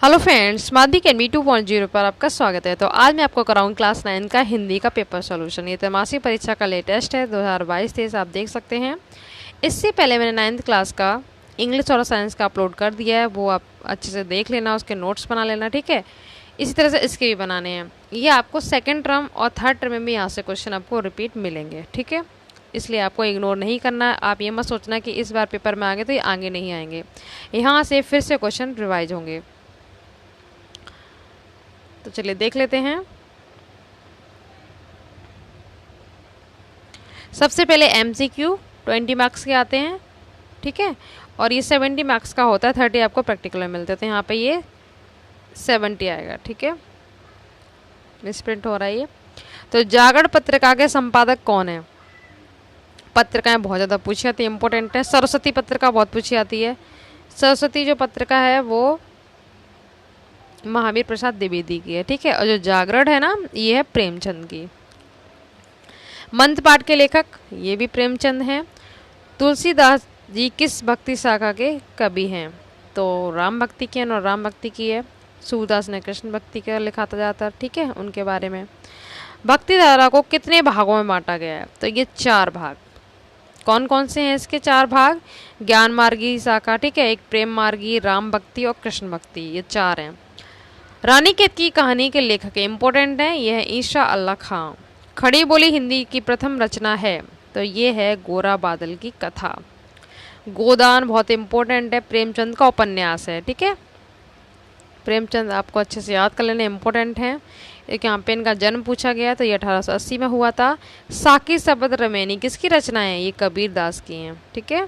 Hello friends, माध्यमिक N V 2.0 पर आपका स्वागत है। तो आज मैं आपको कराऊंगी क्लास 9 का हिंदी का पेपर सॉल्यूशन। ये त्रैमासिक परीक्षा का लेटेस्ट है 2022-23, आप देख सकते हैं। इससे पहले मैंने 9th क्लास का इंग्लिश और साइंस का अपलोड कर दिया है, वो आप अच्छे से देख लेना, उसके नोट्स बना लेना, ठीक है। इसी तरह से इसके भी बनाने हैं। ये आपको सेकेंड टर्म और थर्ड टर्म में भी यहाँ से क्वेश्चन आपको रिपीट मिलेंगे, ठीक है। इसलिए आपको इग्नोर नहीं करना। आप ये मत सोचना कि इस बार पेपर में आगे तो ये आगे नहीं आएंगे, यहाँ से फिर से क्वेश्चन रिवाइज होंगे। तो चलिए देख लेते हैं। सबसे पहले MCQ 20 मार्क्स के आते हैं, ठीक है, और ये 70 मार्क्स का होता है, 30 आपको प्रैक्टिकल में मिलते हैं। तो यहाँ पे ये 70 आएगा, ठीक है। मिसप्रिंट हो रहा है ये। तो जागरण पत्रिका के संपादक कौन है? पत्रिकाएं बहुत ज़्यादा पूछी जाती है, इंपॉर्टेंट है। सरस्वती पत्रिका बहुत पूछी जाती है। सरस्वती जो पत्रिका है वो महावीर प्रसाद द्विवेदी की है, ठीक है। और जो जागरण है ना, ये है प्रेमचंद की। मंत्र पाठ के लेखक ये भी प्रेमचंद हैं। तुलसीदास जी किस भक्ति शाखा के कवि हैं? तो राम भक्ति की है और राम भक्ति की है। सूरदास ने कृष्ण भक्ति का लिखा था ज़्यादातर, ठीक है, उनके बारे में। भक्ति धारा को कितने भागों में बांटा गया है? तो ये 4 भाग। कौन कौन से हैं इसके 4 भाग? ज्ञान मार्गी शाखा, ठीक है, एक प्रेम मार्गी, राम भक्ति और कृष्ण भक्ति, ये 4 हैं। रानीखेत की कहानी के लेखक इंपॉर्टेंट है, यह है ईशा अल्लाह खां। खड़ी बोली हिंदी की प्रथम रचना है, तो ये है गोरा बादल की कथा। गोदान बहुत इंपॉर्टेंट है, प्रेमचंद का उपन्यास है, ठीक है। प्रेमचंद आपको अच्छे से याद कर लेना, इंपॉर्टेंट है। एक यहाँ पे इनका जन्म पूछा गया, तो ये 1880 में हुआ था। साकी शबद रमैनी किसकी रचना है? ये कबीर दास की हैं, ठीक है।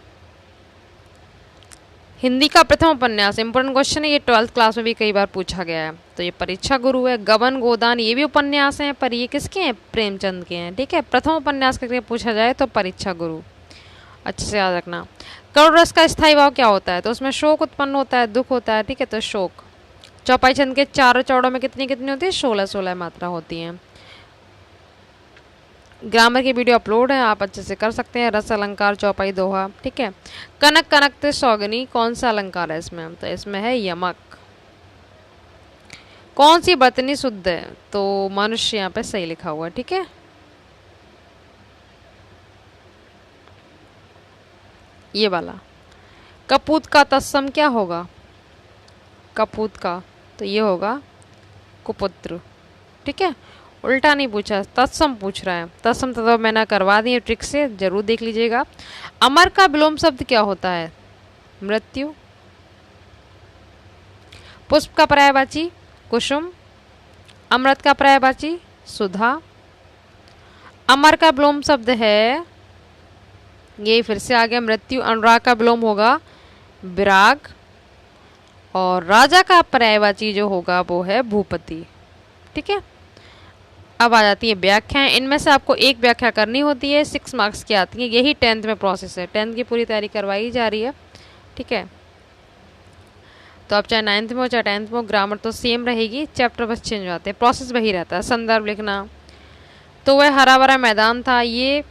हिंदी का प्रथम उपन्यास, इंपॉर्टेंट क्वेश्चन है, ये 12th क्लास में भी कई बार पूछा गया है, तो ये परीक्षा गुरु है। गबन गोदान ये भी उपन्यास हैं, पर ये किसके हैं? प्रेमचंद के हैं, ठीक है। प्रथम उपन्यास करके पूछा जाए तो परीक्षा गुरु, अच्छे से याद रखना। करुण रस का स्थायी भाव क्या होता है? तो उसमें शोक उत्पन्न होता है, दुख होता है, ठीक है, तो शोक। चौपाई छंद के चारों चौड़ों में कितनी कितनी होती है? 16 मात्रा होती हैं। ग्रामर की वीडियो अपलोड है, आप अच्छे से कर सकते हैं। रस अलंकार, चौपाई, दोहा, ठीक है। कनक कनक सौगनी कौन सा अलंकार है इसमें? तो इसमें है यमक। कौन सी बर्तनी शुद्ध है? तो मनुष्य यहाँ पे सही लिखा हुआ है, ठीक है। ये वाला कपूत का तत्सम क्या होगा? कपूत का तो ये होगा कुपुत्र, ठीक है। उल्टा नहीं पूछा, तत्सम पूछ रहा है। तत्सम तो मैंने करवा दी है ट्रिक से, जरूर देख लीजिएगा। अमर का विलोम शब्द क्या होता है? मृत्यु। पुष्प का पर्यायवाची कुसुम। अमृत का पर्यायवाची सुधा। अमर का विलोम शब्द है, ये फिर से आ गया मृत्यु। अनुराग का विलोम होगा विराग। और राजा का पर्यायवाची जो होगा वो है भूपति, ठीक है। अब आ जाती है व्याख्याएं। इनमें से आपको एक व्याख्या करनी होती है, 6 मार्क्स की आती है। यही 10th में प्रोसेस है, 10th की पूरी तैयारी करवाई जा रही है, ठीक है। तो आप चाहे 9th में हो चाहे 10th में हो, ग्रामर तो सेम रहेगी, चैप्टर बस चेंज हो जाते हैं, प्रोसेस वही रहता है। संदर्भ लिखना, तो वह हरा भरा मैदान था, ये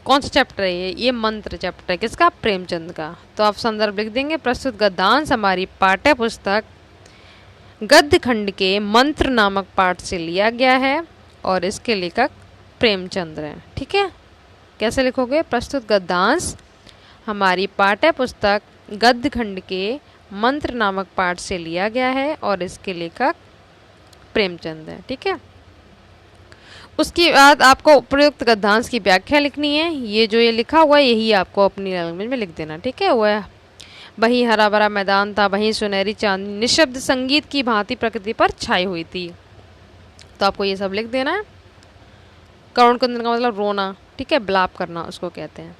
कौन सा चैप्टर है? ये मंत्र चैप्टर है, किसका? प्रेमचंद का। तो आप संदर्भ लिख देंगे। प्रस्तुत गद्यांश हमारी पाठ्य पुस्तक गद्य खंड के मंत्र नामक पाठ से लिया गया है और इसके लेखक प्रेमचंद हैं, ठीक है। कैसे लिखोगे? प्रस्तुत गद्यांश हमारी पाठ्य पुस्तक गद्य खंड के मंत्र नामक पाठ से लिया गया है और इसके लेखक प्रेमचंद हैं, ठीक है। उसके बाद आपको उपयुक्त गद्यांश की व्याख्या लिखनी है। ये जो ये लिखा हुआ है यही आपको अपनी लैंग्वेज में लिख देना, ठीक है। वह वही हरा भरा मैदान था, वही सुनहरी चांदनी निशब्द संगीत की भांति प्रकृति पर छाई हुई थी। तो आपको ये सब लिख देना है। करुण कुंदन का मतलब रोना, ठीक है, बिलाप करना उसको कहते हैं।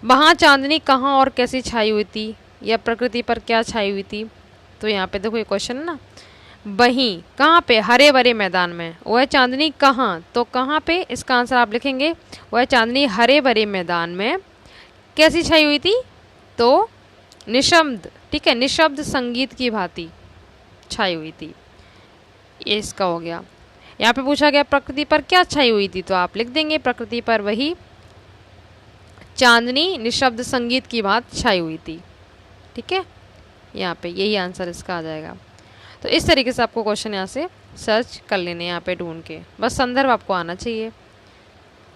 वहाँ चांदनी कहाँ और कैसी छाई हुई थी, या प्रकृति पर क्या छाई हुई थी? तो यहाँ पे देखो ये क्वेश्चन है ना, वहीं कहाँ पे? हरे भरे मैदान में। वह चांदनी कहाँ, तो कहाँ पे? इसका आंसर आप लिखेंगे वह चांदनी हरे भरे मैदान में कैसी छाई हुई थी? तो निशब्द, ठीक है, निशब्द संगीत की भांति छाई हुई थी, ये इसका हो गया। यहाँ पे पूछा गया प्रकृति पर क्या छाई हुई थी, तो आप लिख देंगे प्रकृति पर वही चांदनी निशब्द संगीत की भांति छाई हुई थी, ठीक है। यहाँ पे यही आंसर इसका आ जाएगा। तो इस तरीके से आपको क्वेश्चन यहाँ से सर्च कर लेने यहाँ पे ढूंढ के, बस संदर्भ आपको आना चाहिए।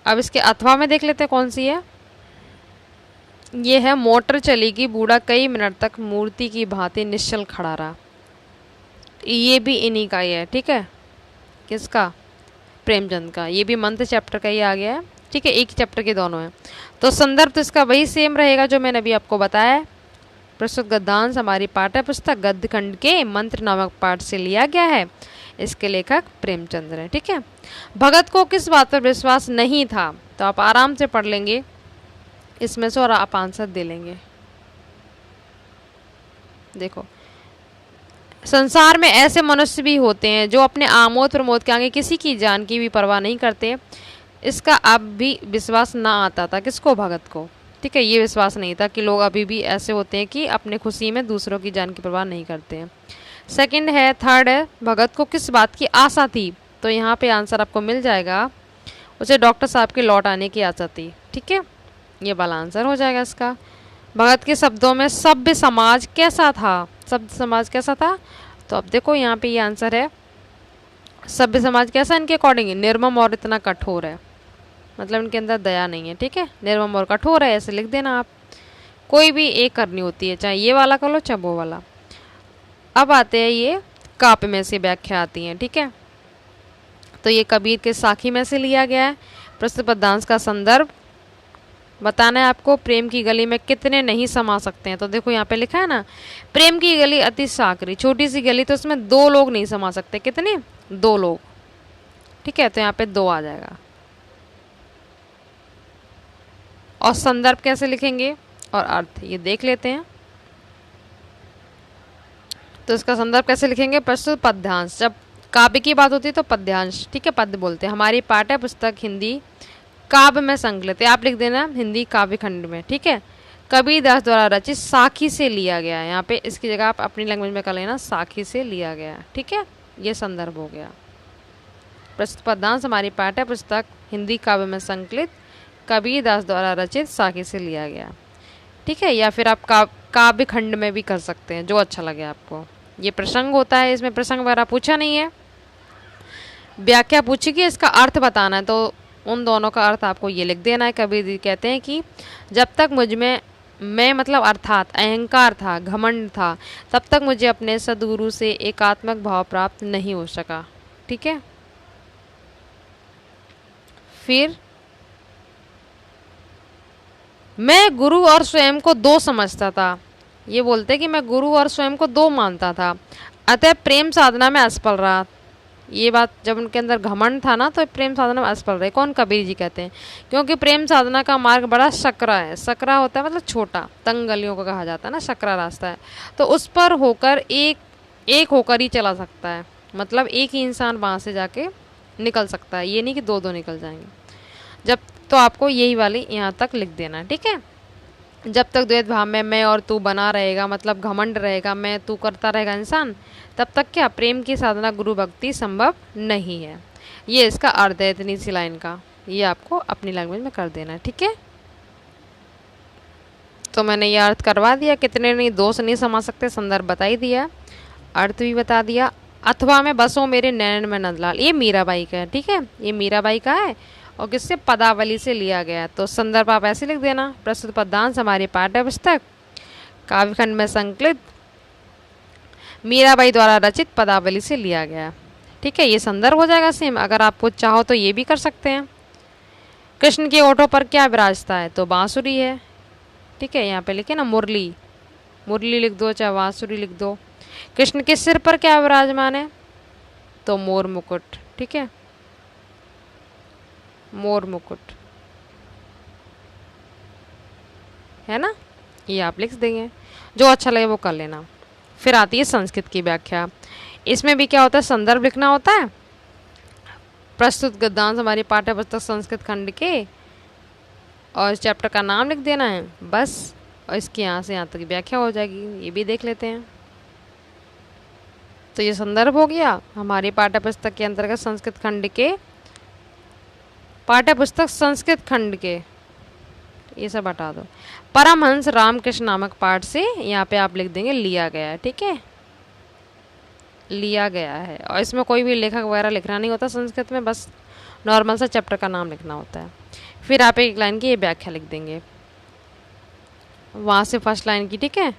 अब इसके अथवा में देख लेते हैं कौन सी है। ये है मोटर चलेगी बूढ़ा कई मिनट तक मूर्ति की भांति निश्चल खड़ा रहा। ये भी इन्हीं का ही है, ठीक है, किसका, प्रेमचंद का। ये भी मंत्र चैप्टर का ही आ गया है, ठीक है, एक ही चैप्टर के दोनों हैं। तो संदर्भ तो इसका वही सेम रहेगा जो मैंने अभी आपको बताया है। प्रस्तुत गद्यांश हमारी पाठ्य पुस्तक गद्य खंड के मंत्र नामक पाठ से लिया गया है। इसके लेखक प्रेमचंद हैं, ठीक है। भगत को किस बात पर विश्वास नहीं था, तो आप आराम से पढ़ लेंगे इसमें से और आप आंसर दे लेंगे। देखो, संसार में ऐसे मनुष्य भी होते हैं जो अपने आमोद प्रमोद के आगे किसी की जान की भी परवाह नहीं करते। इसका अब भी विश्वास ना आता था, किसको, भगत को, ठीक है। ये विश्वास नहीं था कि लोग अभी भी ऐसे होते हैं कि अपने खुशी में दूसरों की जान की परवाह नहीं करते हैं। सेकंड है, थर्ड है, भगत को किस बात की आशा थी, तो यहाँ पे आंसर आपको मिल जाएगा, उसे डॉक्टर साहब के लौट आने की आशा थी, ठीक है, ये वाला आंसर हो जाएगा इसका। भगत के शब्दों में सभ्य समाज कैसा था, सभ्य समाज कैसा था, तो अब देखो यहाँ पे ये आंसर है, सभ्य समाज कैसा इनके अकॉर्डिंग, निर्मम और इतना कठोर है, मतलब इनके अंदर दया नहीं है, ठीक है, निर्मम और कठोर है, ऐसे लिख देना आप। कोई भी एक करनी होती है, चाहे ये वाला कर लो चाहे वो वाला। अब आते हैं ये काव्य में से व्याख्या आती है, ठीक है। तो ये कबीर के साखी में से लिया गया है। प्रस्तुत पद्यांश का संदर्भ बताना है आपको। प्रेम की गली में कितने नहीं समा सकते हैं, तो देखो यहाँ पे लिखा है ना, प्रेम की गली अति साकरी, छोटी सी गली, तो उसमें 2 लोग नहीं समा सकते, कितने, 2 लोग, ठीक है, तो यहाँ पे 2 आ जाएगा। और संदर्भ कैसे लिखेंगे और अर्थ ये देख लेते हैं। तो इसका संदर्भ कैसे लिखेंगे, प्रस्तुत पद्यांश, जब काव्य की बात होती है तो पद्यांश, ठीक है, पद्य बोलते हैं। हमारी पाठ्य पुस्तक हिंदी काव्य में संकलित है, आप लिख देना हिंदी काव्य खंड में, ठीक है। कबीरदास द्वारा रचित साखी से लिया गया है, यहाँ पे इसकी जगह आप अपनी लैंग्वेज में कर लेना, साखी से लिया गया है, ठीक है, ये संदर्भ हो गया। प्रस्तुत पद्यांश हमारी पाठ्य पुस्तक हिंदी काव्य में संकलित कबीरदास द्वारा रचित साखी से लिया गया, ठीक है। या फिर आप काव्य खंड में भी कर सकते हैं, जो अच्छा लगे आपको। ये प्रसंग होता है, इसमें प्रसंग वगैरह पूछा नहीं है, व्याख्या पूछी कि इसका अर्थ बताना है, तो उन दोनों का अर्थ आपको ये लिख देना है। कबीर जी कहते हैं कि जब तक मुझ में मैं मतलब अर्थात अहंकार था, घमंड था, तब तक मुझे अपने सद्गुरु से एकात्मक भाव प्राप्त नहीं हो सका, ठीक है। फिर मैं गुरु और स्वयं को 2 समझता था, ये बोलते कि मैं गुरु और स्वयं को 2 मानता था, अतः प्रेम साधना में असफल रहा। ये बात जब उनके अंदर घमंड था ना, तो प्रेम साधना में असफल रहे। कौन, कबीर जी कहते हैं, क्योंकि प्रेम साधना का मार्ग बड़ा सकरा है, सकरा होता है मतलब छोटा, तंग गलियों को कहा जाता है ना, सकरा रास्ता है, तो उस पर होकर एक होकर ही चला सकता है, मतलब एक ही इंसान वहाँ से जाके निकल सकता है, ये नहीं कि 2-2 निकल जाएंगे। जब तो आपको यही वाली यहाँ तक लिख देना है, ठीक है। जब तक द्वैत भाव में मैं और तू बना रहेगा, मतलब घमंड रहेगा, मैं तू करता रहेगा इंसान, तब तक क्या प्रेम की साधना गुरु भक्ति संभव नहीं है। ये इसका अर्थ है, इतनी सी लाइन का, ये आपको अपनी लैंग्वेज में कर देना है, ठीक है। तो मैंने ये अर्थ करवा दिया, कितने नहीं, 2 से नहीं समा सकते, संदर्भ बता ही दिया, अर्थ भी बता दिया। अथवा में बसो मेरे नैन में नंदलाल, ये मीराबाई का है, ठीक है, ये मीराबाई का है और किससे, पदावली से लिया गया है। तो संदर्भ आप ऐसे लिख देना, प्रस्तुत पद्यांश हमारी पाठ्य पुस्तक काव्यखंड में संकलित मीराबाई द्वारा रचित पदावली से लिया गया, ठीक है, ये संदर्भ हो जाएगा सेम। अगर आपको चाहो तो ये भी कर सकते हैं। कृष्ण के ओठों पर क्या विराजता है, तो बांसुरी है, ठीक है, यहाँ पे लिखे ना मुरली, मुरली लिख दो चाहे बांसुरी लिख दो। कृष्ण के सिर पर क्या विराजमान है, तो मोर मुकुट, ठीक है, मोर मुकुट है ना, ये आप लिख देंगे, जो अच्छा लगे वो कर लेना। फिर आती है संस्कृत की व्याख्या, इसमें भी क्या होता है, संदर्भ लिखना होता है। प्रस्तुत गद्यांश हमारी पाठ्य पुस्तक संस्कृत खंड के, और इस चैप्टर का नाम लिख देना है बस, और इसकी यहाँ से यहाँ तक व्याख्या हो जाएगी, ये भी देख लेते हैं। तो ये संदर्भ हो गया हमारी पाठ्य पुस्तक के अंतर्गत संस्कृत खंड के, पाठ्य पुस्तक संस्कृत खंड के, ये सब हटा दो, परमहंस रामकृष्ण नामक पाठ से यहाँ पे आप लिख देंगे लिया गया है, ठीक है, लिया गया है। और इसमें कोई भी लेखक वगैरह लिखना नहीं होता संस्कृत में, बस नॉर्मल सा चैप्टर का नाम लिखना होता है। फिर आप एक लाइन की ये व्याख्या लिख देंगे वहाँ से फर्स्ट लाइन की, ठीक है।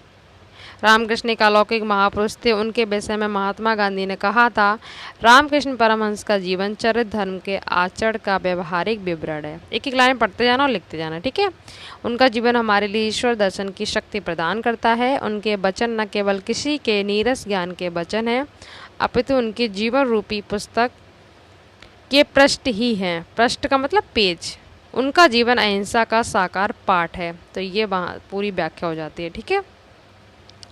रामकृष्ण एक अलौकिक महापुरुष थे। उनके विषय में महात्मा गांधी ने कहा था, रामकृष्ण परमहंस का जीवन चरित्र धर्म के आचरण का व्यवहारिक विवरण है। एक एक लाइन पढ़ते जाना और लिखते जाना, ठीक है। उनका जीवन हमारे लिए ईश्वर दर्शन की शक्ति प्रदान करता है। उनके वचन न केवल किसी के नीरस ज्ञान के वचन हैं, अपितु उनकी जीवन रूपी पुस्तक के पृष्ठ ही हैं। पृष्ठ का मतलब पेज। उनका जीवन अहिंसा का साकार पाठ है। तो ये वहाँ पूरी व्याख्या हो जाती है, ठीक है।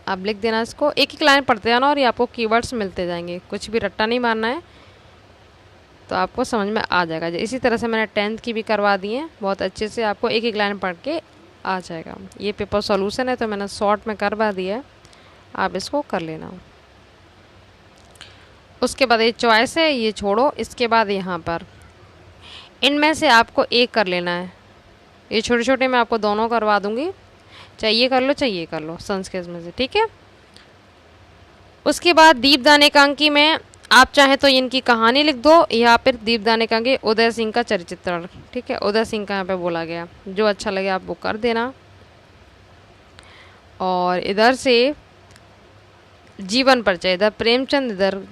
आप लिख देना इसको, एक एक लाइन पढ़ते जाना और ये आपको कीवर्ड्स मिलते जाएंगे, कुछ भी रट्टा नहीं मारना है, तो आपको समझ में आ जाएगा। इसी तरह से मैंने 10th की भी करवा दी है, बहुत अच्छे से आपको एक एक लाइन पढ़ के आ जाएगा। ये पेपर सॉल्यूशन है तो मैंने शॉर्ट में करवा दिया है, आप इसको कर लेना। उसके बाद ये चॉइस है, ये छोड़ो। इसके बाद यहाँ पर इनमें से आपको एक कर लेना है। ये छोटे छोटे मैं आपको दोनों करवा दूंगी, चाहिए कर लो चाहिए कर लो संस्कृत में से, ठीक है। उसके बाद दीपदान एकांकी में आप चाहे तो इनकी कहानी लिख दो या फिर दीपदान एकांकी उदय सिंह का चरित्र, ठीक है। उदय सिंह का यहाँ पे बोला गया, जो अच्छा लगे आप वो कर देना। और इधर से जीवन परिचय, इधर प्रेमचंद, इधर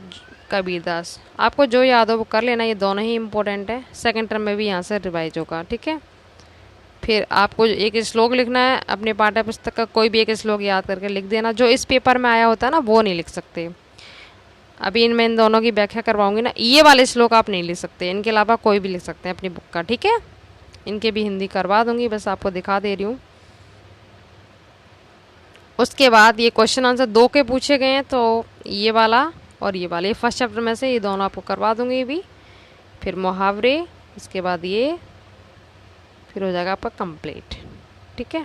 कबीरदास, आपको जो याद हो वो कर लेना। ये दोनों ही इम्पोर्टेंट है, सेकंड टर्म में भी यहाँ से रिवाइज होगा, ठीक है। फिर आपको एक श्लोक लिखना है, अपने पाठ्य पुस्तक का कोई भी एक श्लोक याद करके लिख देना। जो इस पेपर में आया होता है ना वो नहीं लिख सकते। अभी इनमें इन दोनों की व्याख्या करवाऊंगी ना, ये वाले श्लोक आप नहीं लिख सकते, इनके अलावा कोई भी लिख सकते हैं अपनी बुक का, ठीक है। इनके भी हिंदी करवा दूंगी, बस आपको दिखा दे रही हूँ। उसके बाद ये क्वेश्चन आंसर 2 के पूछे गए हैं, तो ये वाला और ये वाला, ये फर्स्ट चैप्टर में से ये दोनों आपको करवा दूंगी भी। फिर मुहावरे, इसके बाद ये, फिर हो जाएगा आपका कंप्लीट, ठीक है।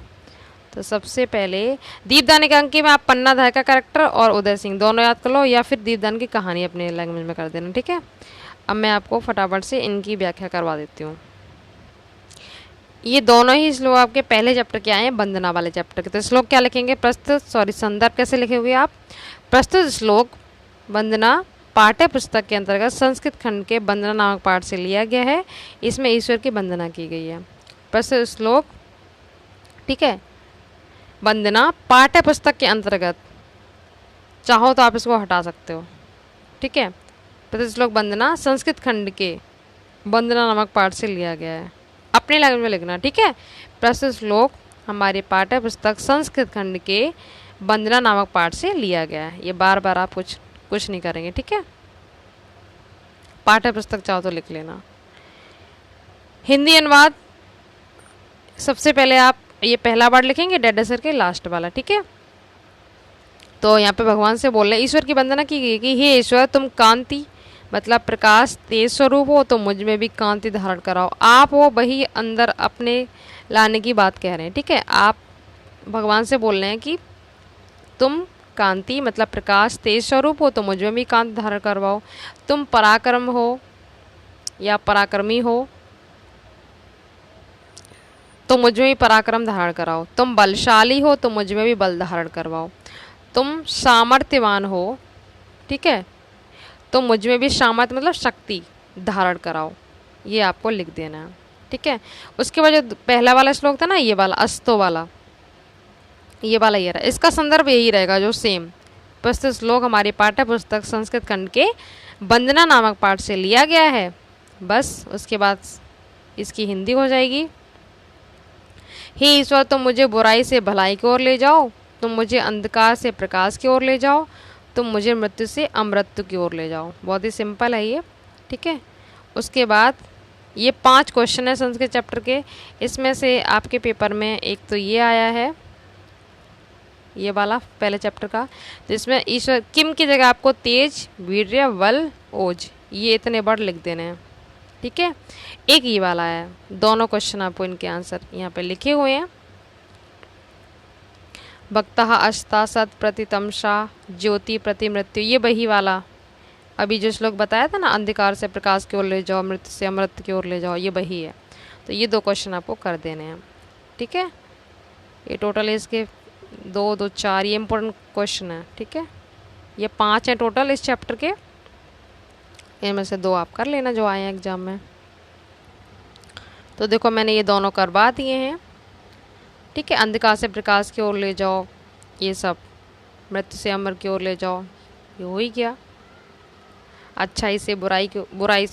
तो सबसे पहले दीपदान एकांकी में आप पन्ना धाय का कैरेक्टर और उदय सिंह दोनों याद कर लो, या फिर दीपदान की कहानी अपने लैंग्वेज में कर देना, ठीक है। अब मैं आपको फटाफट से इनकी व्याख्या करवा देती हूँ। ये दोनों ही श्लोक आपके पहले चैप्टर के आए हैं, वंदना वाले चैप्टर के। तो श्लोक क्या लिखेंगे, संदर्भ कैसे लिखे हुए आप, प्रस्तुत श्लोक वंदना पाठ्य पुस्तक के अंतर्गत संस्कृत खंड के वंदना नामक पाठ से लिया गया है। इसमें ईश्वर की वंदना की गई है। प्रस्तुत श्लोक, ठीक है, वंदना पाठ्य पुस्तक के अंतर्गत, चाहो तो आप इसको हटा सकते हो, ठीक है। प्रस्तुत श्लोक वंदना संस्कृत खंड के वंदना नामक पाठ से लिया गया है, अपने लैंग्वेज में लिखना, ठीक है। प्रस्तुत श्लोक हमारे पाठ्य पुस्तक संस्कृत खंड के वंदना नामक पाठ से लिया गया है। ये बार बार आप कुछ नहीं करेंगे, ठीक है। पाठ्य पुस्तक चाहो तो लिख लेना। हिंदी अनुवाद, सबसे पहले आप ये पहला वर्ड लिखेंगे डेडेसर के लास्ट वाला, ठीक है। तो यहाँ पे भगवान से बोल रहे, ईश्वर की वंदना की गई कि हे ईश्वर, तुम कांति मतलब प्रकाश तेज स्वरूप हो, तो मुझ में भी कांति धारण कराओ। आप वो वही अंदर अपने लाने की बात कह रहे हैं, ठीक है। आप भगवान से बोल रहे हैं कि तुम कांति मतलब प्रकाश तेज स्वरूप हो, तो मुझ में भी कांति धारण करवाओ। तुम पराक्रम हो या पराक्रमी हो, तो मुझ में भी पराक्रम धारण कराओ। तुम बलशाली हो, तो मुझ में भी बल धारण करवाओ। तुम सामर्थ्यवान हो, ठीक है, तो मुझ में भी सामर्थ्य मतलब शक्ति धारण कराओ। ये आपको लिख देना है, ठीक है। उसके बाद जो पहला वाला श्लोक था ना, ये वाला अस्तो वाला, ये वाला ये रहा, इसका संदर्भ यही रहेगा जो सेम। प्रस्तुत श्लोक हमारे पाठ्य पुस्तक संस्कृत खंड के वंदना नामक पाठ से लिया गया है। बस उसके बाद इसकी हिंदी हो जाएगी, हे ईश्वर, तुम मुझे बुराई से भलाई की ओर ले जाओ, तुम मुझे अंधकार से प्रकाश की ओर ले जाओ, तुम मुझे मृत्यु से अमृत्यु की ओर ले जाओ। बहुत ही सिंपल है ये, ठीक है। उसके बाद ये 5 क्वेश्चन है संस्कृत चैप्टर के। इसमें से आपके पेपर में एक तो ये आया है, ये वाला पहले चैप्टर का, जिसमें ईश्वर किम की जगह आपको तेज, वीर्य, बल, ओज, ये इतने वर्ड लिख देने हैं, ठीक है। एक ये वाला है, दोनों क्वेश्चन आपको इनके आंसर यहाँ पे लिखे हुए हैं। भक्तः अस्ता सत प्रतितमसा ज्योति प्रति मृत्यु, ये वही वाला अभी जो श्लोक बताया था ना, अंधकार से प्रकाश की ओर ले जाओ, मृत्यु से अमृत की ओर ले जाओ, ये वही है। तो ये 2 क्वेश्चन आपको कर देने हैं, ठीक है। ये टोटल इसके 2, 2, 4 ये इंपॉर्टेंट क्वेश्चन है, ठीक है। ये 5 हैं टोटल इस चैप्टर के, इनमें से 2 आप कर लेना जो आए हैं एग्जाम में। तो देखो मैंने ये दोनों करवा दिए हैं, ठीक है। अंधकार से प्रकाश की ओर ले जाओ, ये सब मृत्यु से अमर की ओर ले जाओ, ये हो ही गया। अच्छाई से बुराई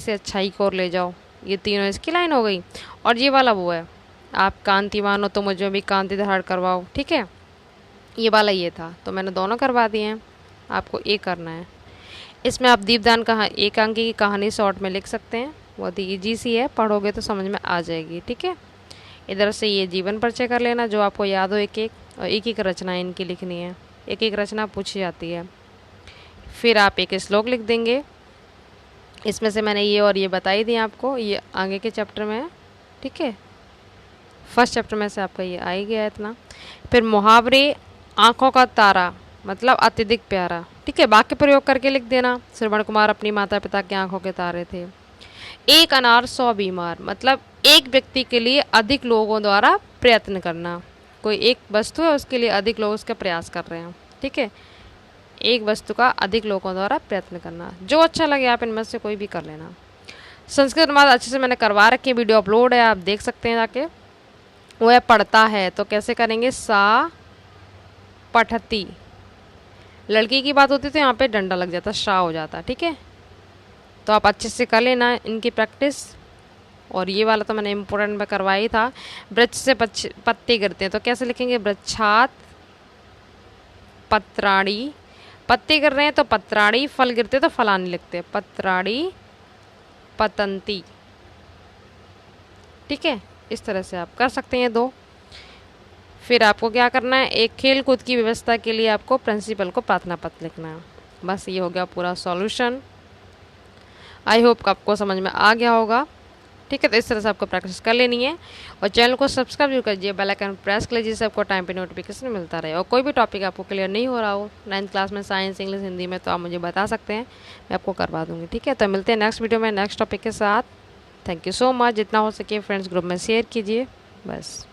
से अच्छाई की ओर ले जाओ, ये तीनों इसकी लाइन हो गई। और ये वाला वो है, आप कांतिवान हो तो मुझ में भी कांति धारण करवाओ, ठीक है। ये वाला ये था, तो मैंने दोनों करवा दिए हैं, आपको ये करना है। इसमें आप दीपदान एकांकी की कहानी शॉर्ट में लिख सकते हैं, बहुत ही ईजी सी है, पढ़ोगे तो समझ में आ जाएगी, ठीक है। इधर से ये जीवन परिचय कर लेना जो आपको याद हो, एक एक, और एक एक रचना इनकी लिखनी है, एक एक रचना पूछी जाती है। फिर आप एक श्लोक लिख देंगे, इसमें से मैंने ये और ये बता ही दी आपको, ये आगे के चैप्टर में है, ठीक है। फर्स्ट चैप्टर में से आपका ये आ ही गया है इतना। फिर मुहावरे, आँखों का तारा मतलब अत्यधिक प्यारा, ठीक है, वाक्य प्रयोग करके लिख देना। श्रवण कुमार अपनी माता पिता की आंखों के तारे थे। एक अनार 100 बीमार मतलब एक व्यक्ति के लिए अधिक लोगों द्वारा प्रयत्न करना, कोई एक वस्तु है उसके लिए अधिक लोग उसका प्रयास कर रहे हैं, ठीक है। एक वस्तु का अधिक लोगों द्वारा प्रयत्न करना, जो अच्छा लगे आप इनमें से कोई भी कर लेना। संस्कृत अनुवाद अच्छे से मैंने करवा रखी है, वीडियो अपलोड है, आप देख सकते हैं जाके। वो है पढ़ता है, तो कैसे करेंगे, सा पठती, लड़की की बात होती तो यहाँ पे डंडा लग जाता, शा हो जाता, ठीक है। तो आप अच्छे से कर लेना इनकी प्रैक्टिस। और ये वाला तो मैंने इम्पोर्टेंट में करवाया ही था, वृक्ष से पत्ते गिरते हैं तो कैसे लिखेंगे, वृक्षात पत्राणी, पत्ते गिर रहे हैं तो पत्राणी, फल गिरते तो फलानी लिखते, पत्राणी पतंती, ठीक है। इस तरह से आप कर सकते हैं 2। फिर आपको क्या करना है, एक खेल कूद की व्यवस्था के लिए आपको प्रिंसिपल को प्रार्थना पत्र लिखना है। बस ये हो गया पूरा सॉल्यूशन। आई होप आपको समझ में आ गया होगा, ठीक है। तो इस तरह से आपको प्रैक्टिस कर लेनी है, और चैनल को सब्सक्राइब जरूर कीजिए, बेल आइकन प्रेस कर लीजिए, जिससे आपको टाइम पे नोटिफिकेशन मिलता रहे। और कोई भी टॉपिक आपको क्लियर नहीं हो रहा हो 9th क्लास में, साइंस, इंग्लिश, हिंदी में, तो आप मुझे बता सकते हैं, मैं आपको करवा दूँगी, ठीक है। तो मिलते हैं नेक्स्ट वीडियो में नेक्स्ट टॉपिक के साथ। Thank you so much. जितना हो सके फ्रेंड्स ग्रुप में शेयर कीजिए, बस।